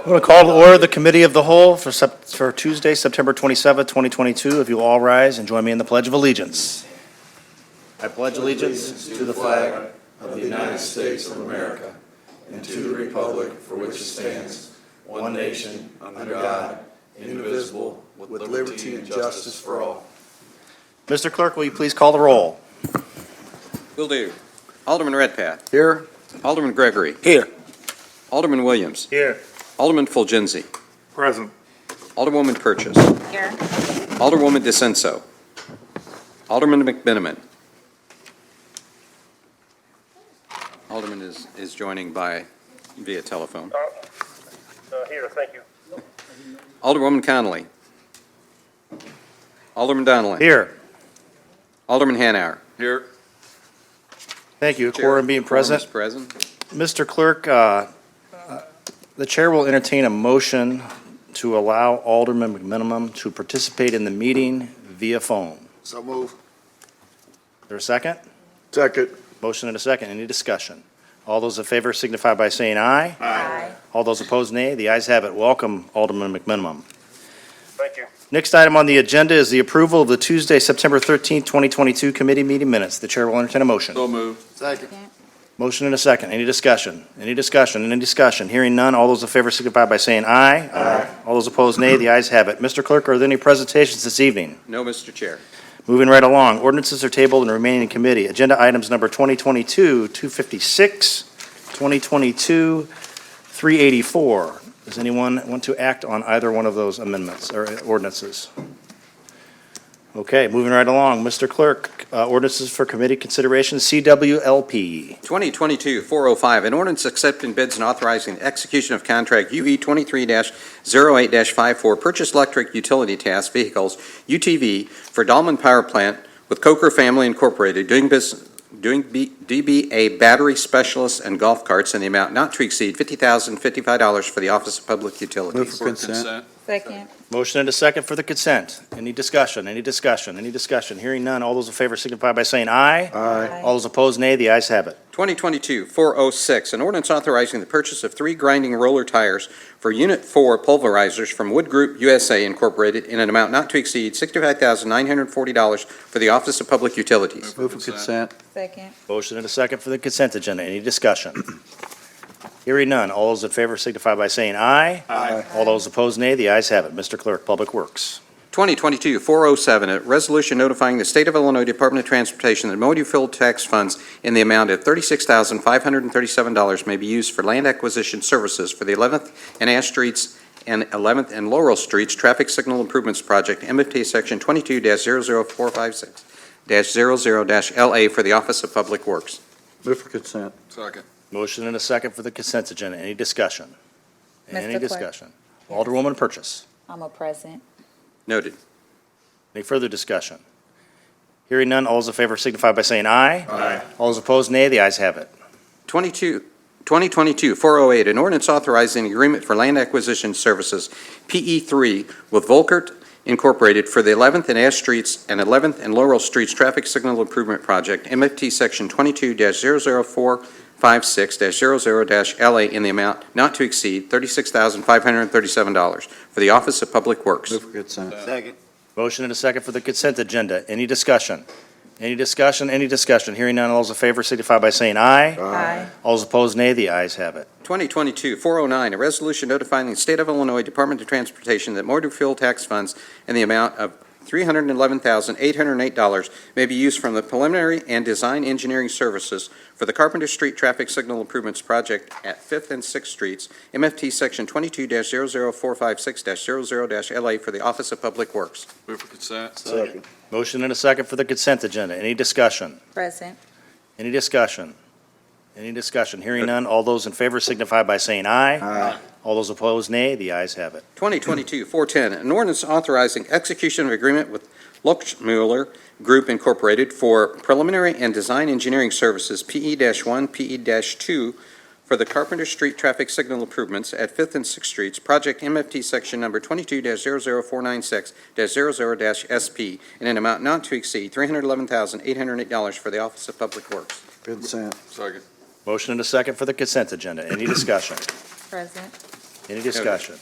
I'm going to call to order the Committee of the Whole for Tuesday, September 27, 2022. If you all rise and join me in the Pledge of Allegiance. I pledge allegiance to the flag of the United States of America and to the republic for which it stands, one nation, under God, indivisible, with liberty and justice for all. Mr. Clerk, will you please call the roll? Will do. Alderman Redpath. Here. Alderman Gregory. Here. Alderman Williams. Here. Alderman Fulgenzi. Present. Alderwoman Purchase. Here. Alderwoman DeCenso. Alderman McMenamin. Alderman is joining via telephone. Here, thank you. Alderwoman Connolly. Alderman Donnelly. Here. Alderman Hanauer. Here. Thank you. Quorum being present. Quorum is present. Mr. Clerk, the chair will entertain a motion to allow Alderman McMenamin to participate in the meeting via phone. So move. Is there a second? Second. Motion and a second. Any discussion? All those in favor signify by saying aye. Aye. All those opposed, nay. The ayes have it. Welcome, Alderman McMenamin. Thank you. Next item on the agenda is the approval of the Tuesday, September 13th, 2022 committee meeting minutes. The chair will entertain a motion. So move. Second. Motion and a second. Any discussion? Any discussion? Any discussion? Hearing none. All those in favor signify by saying aye. Aye. All those opposed, nay. The ayes have it. Mr. Clerk, are there any presentations this evening? No, Mr. Chair. Moving right along. Ordinances are tabled and remaining in committee. Agenda items number 2022-256, 2022-384. Does anyone want to act on either one of those amendments or ordinances? Okay, moving right along. Mr. Clerk, ordinances for committee consideration, CWLP. 2022-405, an ordinance accepting bids and authorizing the execution of contract UE 23-08-54 purchase electric utility task vehicles, UTV, for Dahlman Power Plant with Coker Family Incorporated, doing DBA battery specialists and golf carts in the amount not to exceed $50,055 for the Office of Public Utilities. Move for consent. Second. Motion and a second for the consent. Any discussion? Any discussion? Any discussion? Hearing none. All those in favor signify by saying aye. Aye. All those opposed, nay. The ayes have it. 2022-406, an ordinance authorizing the purchase of 3 grinding roller tires for Unit 4 pulverizers from Wood Group USA Incorporated in an amount not to exceed $65,940 for the Office of Public Utilities. Move for consent. Second. Motion and a second for the consent agenda. Any discussion? Hearing none. All those in favor signify by saying aye. Aye. All those opposed, nay. The ayes have it. Mr. Clerk, Public Works. 2022-407, a resolution notifying the State of Illinois Department of Transportation that motor fuel tax funds in the amount of $36,537 may be used for land acquisition services for the 11th and Ash Streets and 11th and Laurel Streets Traffic Signal Improvements Project, MFT Section 22-00456-00-LA for the Office of Public Works. Move for consent. Second. Motion and a second for the consent agenda. Any discussion? Any Mr. Clerk. discussion? Alderwoman Purchase. I'm a present. Noted. Any further discussion? Hearing none. All those in favor signify by saying aye. Aye. All those opposed, nay. The ayes have it. 2022-408, an ordinance authorizing an agreement for land acquisition services, PE3, with Volkert Incorporated for the 11th and Ash Streets and 11th and Laurel Streets Traffic Signal Improvement Project, MFT Section 22-00456-00-LA in the amount not to exceed $36,537 for the Office of Public Works. Move for consent. Second. Motion and a second for the consent agenda. Any discussion? Any discussion? Any discussion? Hearing none. All those in favor signify by saying aye. Aye. All those opposed, nay. The ayes have it. 2022-409, a resolution notifying the State of Illinois Department of Transportation that motor fuel tax funds in the amount of $311,808 may be used from the preliminary and design engineering services for the Carpenter Street Traffic Signal Improvements Project at 5th and 6th Streets, MFT Section 22-00456-00-LA for the Office of Public Works. Move for consent. Second. Motion and a second for the consent agenda. Any discussion? Present. Any discussion? Any discussion? Hearing none. All those in favor signify by saying aye. Aye. All those opposed, nay. The ayes have it. 2022-410, an ordinance authorizing execution of agreement with Mueller Group Incorporated for preliminary and design engineering services, PE-1, PE-2, for the Carpenter Street Traffic Signal Improvements at 5th and 6th Streets, Project MFT Section Number 22-00496-00-SP, in an amount not to exceed $311,808 for the Office of Public Works. Consent. Second. Motion and a second for the consent agenda. Any discussion? Present. Any discussion?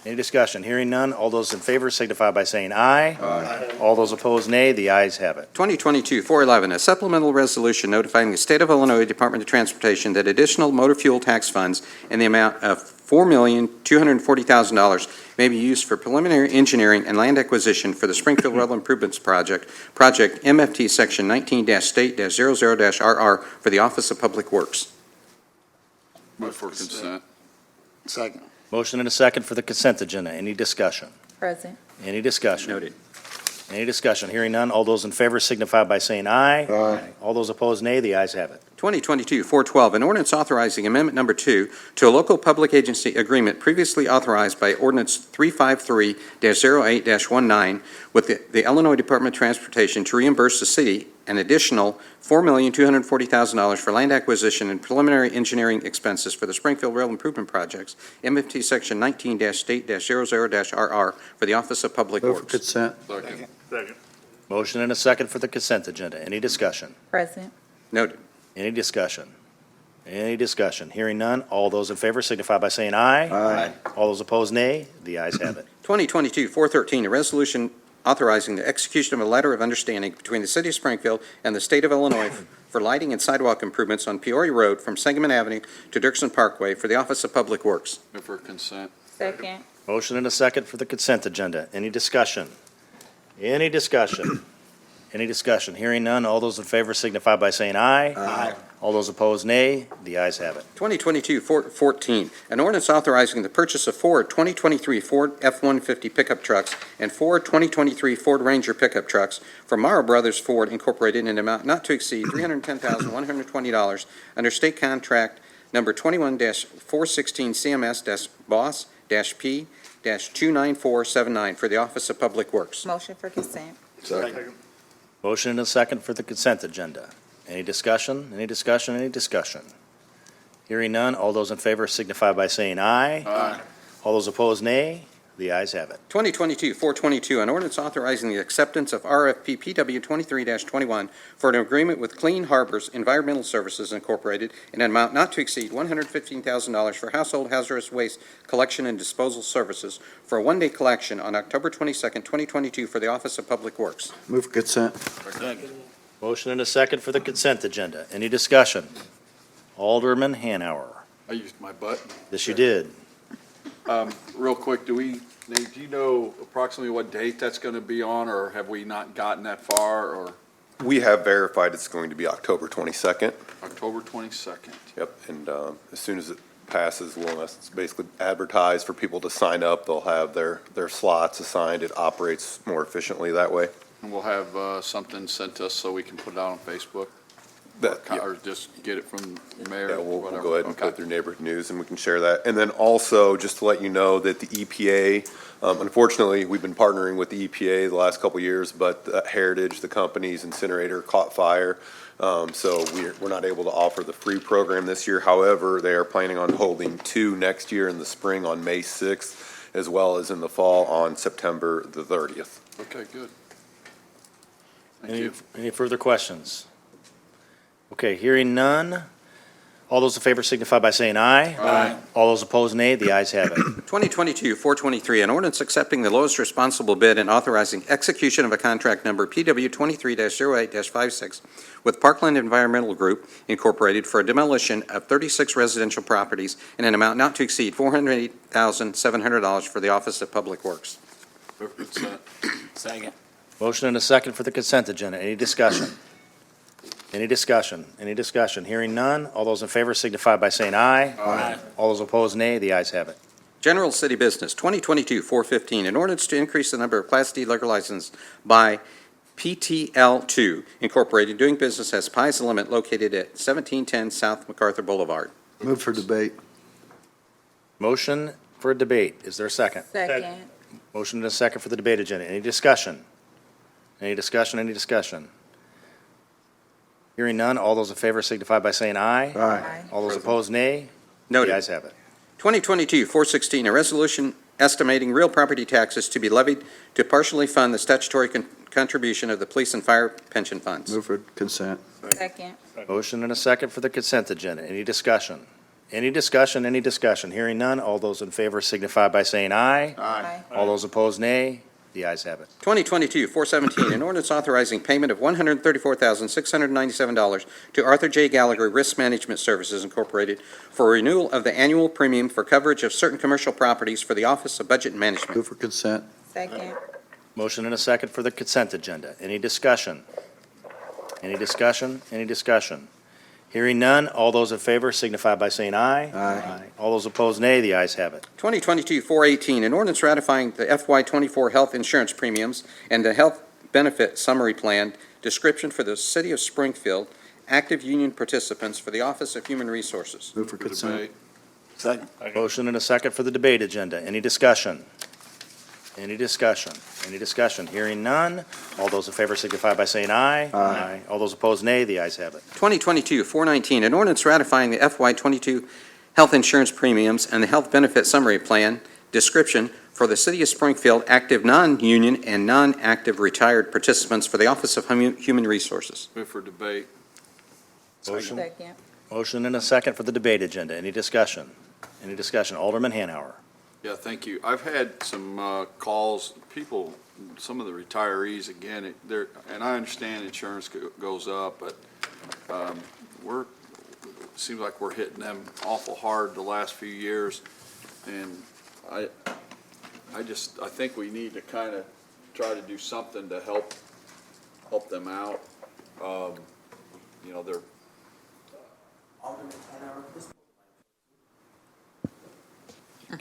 Any discussion? Hearing none, all those in favor signify by saying aye. Aye. All those opposed, nay. The ayes have it. 2022-411, a supplemental resolution notifying the State of Illinois Department of Transportation that additional motor fuel tax funds in the amount of $4,240,000 may be used for preliminary engineering and land acquisition for the Springfield Rail Improvements Project MFT Section 19-State-00-RR for the Office of Public Works. Move for consent. Second. Motion and a second for the consent agenda. Any discussion? Present. Any discussion? Noted. Any discussion? Hearing none, all those in favor signify by saying aye. Aye. All those opposed, nay. The ayes have it. 2022-412, an ordinance authorizing Amendment Number 2 to a local public agency agreement previously authorized by Ordinance 353-08-19 with the Illinois Department of Transportation to reimburse the city an additional $4,240,000 for land acquisition and preliminary engineering expenses for the Springfield Rail Improvement Projects, MFT Section 19-State-00-RR for the Office of Public Move for Works. consent. Second. Motion and a second for the consent agenda. Any discussion? Present. Noted. Any discussion? Any discussion? Hearing none, all those in favor signify by saying aye. Aye. All those opposed, nay. The ayes have it. 2022-413, a resolution authorizing the execution of a letter of understanding between the City of Springfield and the State of Illinois for lighting and sidewalk improvements on Peoria Road from Sangamon Avenue to Dirksen Parkway for the Office of Public Works. Move for consent. Second. Motion and a second for the consent agenda. Any discussion? Any discussion? Any discussion? Hearing none, all those in favor signify by saying aye. Aye. All those opposed, nay. The ayes have it. 2022-414, an ordinance authorizing the purchase of 4 2023 Ford F-150 pickup trucks and 4 2023 Ford Ranger pickup trucks from Morrow Brothers Ford Incorporated in an amount not to exceed $310,120 under state contract number 21-416 CMS-BOSS-P-29479 for the Office of Public Works. Motion for consent. Second. Motion and a second for the consent agenda. Any discussion? Any discussion? Any discussion? Hearing none, all those in favor signify by saying aye. Aye. All those opposed, nay. The ayes have it. 2022-422, an ordinance authorizing the acceptance of RFP PW 23-21 for an agreement with Clean Harbors Environmental Services Incorporated in an amount not to exceed $115,000 for household hazardous waste collection and disposal services for a one-day collection on October 22nd, 2022 for the Office of Public Works. Move for consent. Motion and a second for the consent agenda. Any discussion? Alderman Hanauer. I used my button. This you did. Real quick, Nate, do you know approximately what date that's going to be on, or have we not gotten that far, or We have verified it's going to be October 22nd. October 22nd? Yep, and as soon as it passes, it's basically advertised for people to sign up. They'll have their slots assigned. It operates more efficiently that way. And we'll have something sent to us so we can put it out on Facebook? Yeah. Or just get it from the mayor? Yeah, or we'll whatever? go ahead and Okay. put it through neighborhood news, and we can share that. And then also, just to let you know that the EPA, unfortunately, we've been partnering with the EPA the last couple of years, but Heritage, the company's incinerator, caught fire. So we're not able to offer the free program this year. However, they are planning on holding 2 next year in the spring on May 6th, as well as in the fall on September the 30th. Okay, good. Thank you. Any further questions? Okay, hearing none. All those in favor signify by saying aye. Aye. All those opposed, nay. The ayes have it. 2022-423, an ordinance accepting the lowest responsible bid and authorizing execution of a contract number PW 23-08-56 with Parkland Environmental Group Incorporated for a demolition of 36 residential properties in an amount not to exceed $408,700 for the Office of Public Works. Move for consent. Second. Motion and a second for the consent agenda. Any discussion? Any discussion? Any discussion? Hearing none. All those in favor signify by saying aye. Aye. All those opposed, nay. The ayes have it. General City Business, 2022-415, an ordinance to increase the number of Class D liquor licenses by PTL2 Incorporated, doing business as Pies Limit, located at 1710 South MacArthur Boulevard. Move for debate. Motion for a debate. Is there a second? Second. Motion and a second for the debate agenda. Any discussion? Any discussion? Any discussion? Hearing none. All those in favor signify by saying aye. Aye. All those opposed, nay. The Noted. ayes have it. 2022-416, a resolution estimating real property taxes to be levied to partially fund the statutory contribution of the police and fire pension funds. Move for consent. Second. Motion and a second for the consent agenda. Any discussion? Any discussion, any discussion? Hearing none, all those in favor signify by saying aye. Aye. All those opposed, nay. The ayes have it. 2022-417, an ordinance authorizing payment of $134,697 to Arthur J. Gallagher Risk Management Services Incorporated for renewal of the annual premium for coverage of certain commercial properties for the Office of Budget and Management. Move for consent. Second. Motion and a second for the consent agenda. Any discussion? Any discussion? Any discussion? Hearing none, all those in favor signify by saying aye. Aye. All those opposed, nay. The ayes have it. 2022-418, an ordinance ratifying the FY24 health insurance premiums and the health benefit summary plan description for the City of Springfield, active union participants for the Office of Human Resources. Move for For consent. debate. Second. Motion and a second for the debate agenda. Any discussion? Any discussion? Any discussion? Hearing none, all those in favor signify by saying aye. Aye. All those opposed, nay. The ayes have it. 2022-419, an ordinance ratifying the FY22 health insurance premiums and the health benefit summary plan description for the City of Springfield, active non-union and non-active retired participants for the Office of Human Resources. Move for debate. Motion. Second. Motion and a second for the debate agenda. Any discussion? Any discussion? Alderman Hanauer. Yeah, thank you. I've had some calls, people, some of the retirees, again, and I understand insurance goes up, but it seems like we're hitting them awful hard the last few years. And I think we need to kind of try to do something to help them out. They're.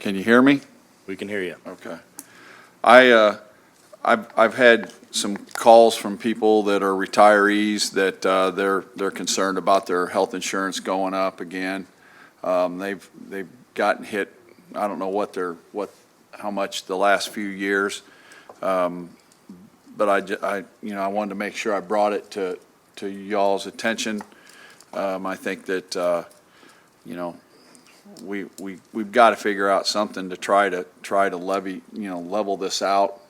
Can you hear me? We can hear you. Okay. I've had some calls from people that are retirees that they're concerned about their health insurance going up again. They've gotten hit. I don't know how much the last few years, but I wanted to make sure I brought it to y'all's attention. I think that we've got to figure out something to try to level this out,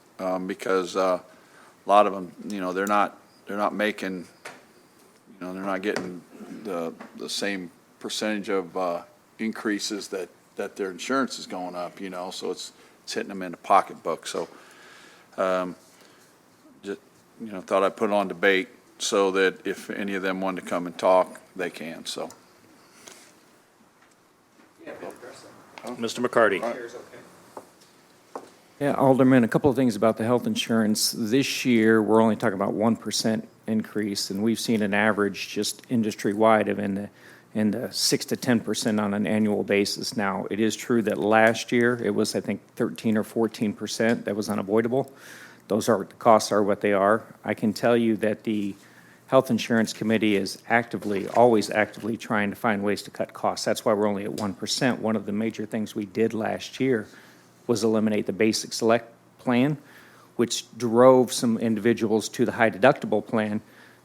because a lot of them, they're not making, they're not getting the same percentage of increases that their insurance is going up, so it's hitting them in the pocketbook. So just thought I'd put it on debate so that if any of them wanted to come and talk, they can. So. Mr. McCarty. Yeah, Alderman, a couple of things about the health insurance. This year, we're only talking about 1% increase, and we've seen an average just industry-wide of in the 6 to 10% on an annual basis. Now, it is true that last year, it was, I think, 13 or 14%. That was unavoidable. The costs are what they are. I can tell you that the Health Insurance Committee is always actively trying to find ways to cut costs. That's why we're only at 1%. One of the major things we did last year was eliminate the basic select plan, which drove some individuals to the high deductible plan,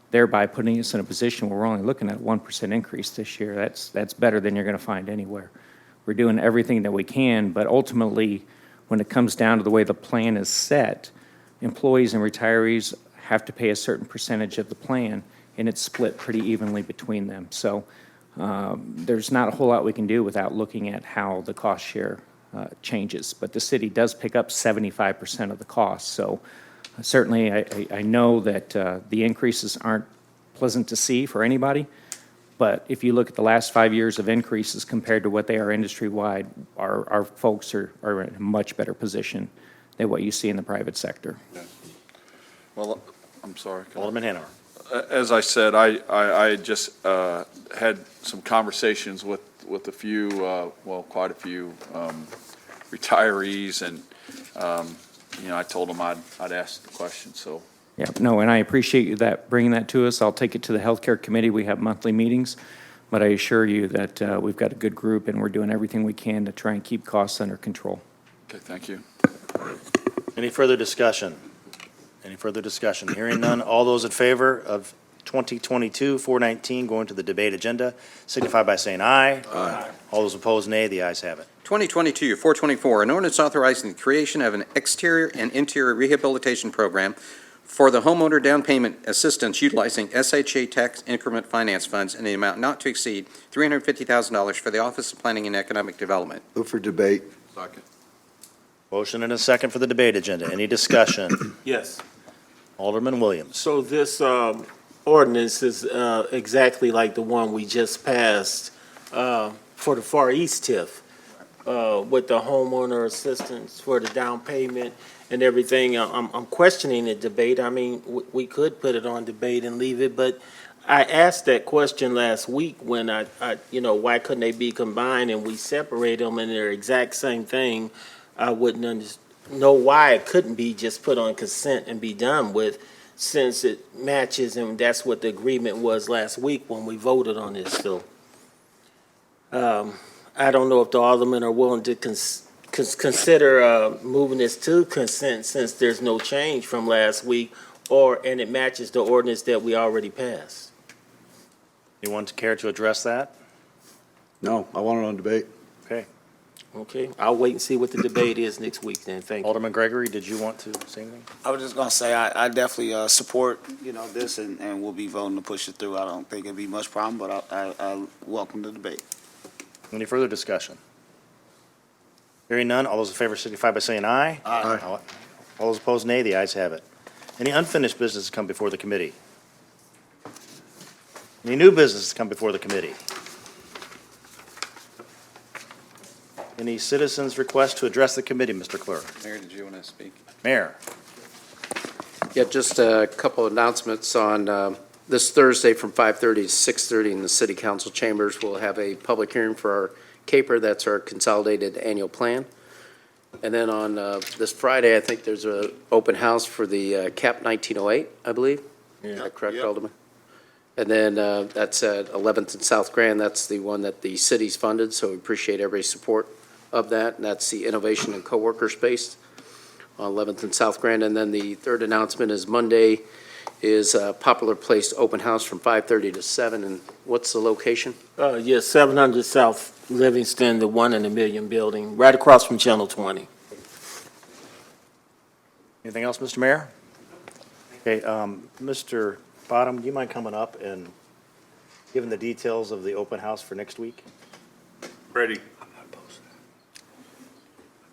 thereby putting us in a position where we're only looking at a 1% increase this year. That's better than you're going to find anywhere. We're doing everything that we can, but ultimately, when it comes down to the way the plan is set, employees and retirees have to pay a certain percentage of the plan, and it's split pretty evenly between them. So there's not a whole lot we can do without looking at how the cost share changes. But the city does pick up 75% of the cost. So certainly I know that the increases aren't pleasant to see for anybody, but if you look at the last 5 years of increases compared to what they are industry-wide, our folks are in a much better position than what you see in the private sector. Yeah. Well, I'm sorry. Alderman Hanauer. As I said, I just had some conversations with a few, quite a few retirees, and I told them I'd ask the question. So. Yeah, no, and I appreciate you bringing that to us. I'll take it to the Healthcare Committee. We have monthly meetings, but I assure you that we've got a good group, and we're doing everything we can to try and keep costs under control. Okay, thank you. Any further discussion? Any further discussion? Hearing none, all those in favor of 2022-419 going to the debate agenda signify by saying aye. Aye. All those opposed, nay. The ayes have it. 2022-424, an ordinance authorizing the creation of an exterior and interior rehabilitation program for the homeowner down payment assistance utilizing SHA tax increment finance funds in the amount not to exceed $350,000 for the Office of Planning and Economic Development. Move for debate. Second. Motion and a second for the debate agenda. Any discussion? Yes. Alderman Williams. So this ordinance is exactly like the one we just passed for the Far East TIF with the homeowner assistance for the down payment and everything. I'm questioning the debate. I mean, we could put it on debate and leave it, but I asked that question last week when I why couldn't they be combined and we separate them and they're exact same thing? I wouldn't know why it couldn't be just put on consent and be done with, since it matches, and that's what the agreement was last week when we voted on this. So I don't know if the aldermen are willing to consider moving this to consent since there's no change from last week, and it matches the ordinance that we already passed. Anyone care to address that? No, I want it on debate. Okay. Okay, I'll wait and see what the debate is next week then. Thank you. Alderman Gregory, did you want to say anything? I was just gonna say, I definitely support, this, and we'll be voting to push it through. I don't think it'd be much problem, but I welcome the debate. Any further discussion? Hearing none, all those in favor signify by saying aye. Aye. All those opposed, nay. The ayes have it. Any unfinished business to come before the committee? Any new business to come before the committee? Any citizens' request to address the committee, Mr. Clerk? Mayor, did you want to speak? Mayor. Yeah, just a couple announcements on this Thursday from 5:30 to 6:30 in the City Council chambers. We'll have a public hearing for our CAPER, that's our Consolidated Annual Plan. And then on this Friday, I think there's an open house for the CAP 1908, I believe. Is that correct, Yep. Alderman? And then that's at 11th and South Grand. That's the one that the city's funded, so we appreciate everybody's support of that. And that's the Innovation and Coworker Space on 11th and South Grand. And then the third announcement is Monday is a Popular Place open house from 5:30 to 7. And what's the location? Yes, 700 South Livingston, the One in a Million building, right across from Channel 20. Anything else, Mr. Mayor? Okay, Mr. Bottom, do you mind coming up and giving the details of the open house for next week? Ready.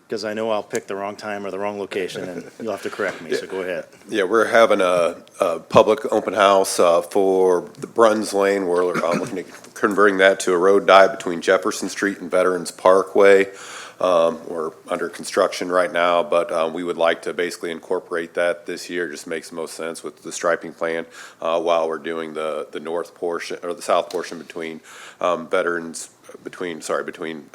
Because I know I'll pick the wrong time or the wrong location, and you'll have to correct me, so go ahead. Yeah, we're having a public open house for the Bruns Lane. We're looking at converting that to a road dive between Jefferson Street and Veterans Parkway. We're under construction right now, but we would like to basically incorporate that this year. Just makes the most sense with the striping plan while we're doing the north portion or the south portion between between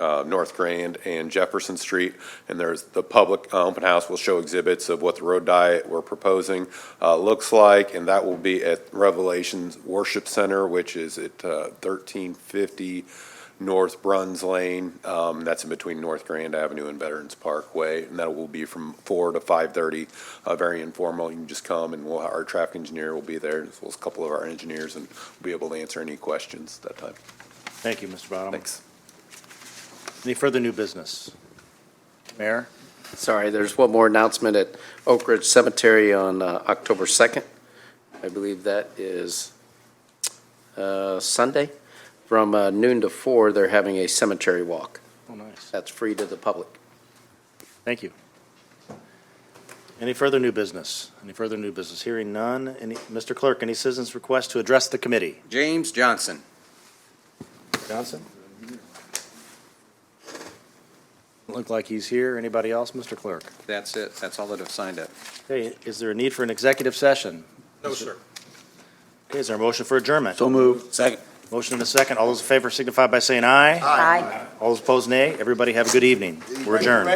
North Grand and Jefferson Street. And there's the public open house will show exhibits of what the road diet we're proposing looks like, and that will be at Revelations Worship Center, which is at 1350 North Bruns Lane. That's in between North Grand Avenue and Veterans Parkway, and that will be from 4 to 5:30. Very informal. You can just come, and our traffic engineer will be there, as well as a couple of our engineers, and we'll be able to answer any questions at that time. Thank you, Mr. Bottom. Thanks. Any further new business? Mayor? Sorry, there's one more announcement at Oak Ridge Cemetery on October 2nd. I believe that is Sunday. From noon to 4, they're having a cemetery walk. Oh, nice. That's free to the public. Thank you. Any further new business? Any further new business? Hearing none. Mr. Clerk, any citizens' request to address the committee? James Johnson. Johnson? Look like he's here. Anybody else, Mr. Clerk? That's it. That's all that have signed up. Okay, is there a need for an executive session? No, sir. Okay, is there a motion for adjournment? So moved. Second. Motion and a second. All those in favor signify by saying aye. Aye. All those opposed, nay. Everybody have a good evening. We're adjourned.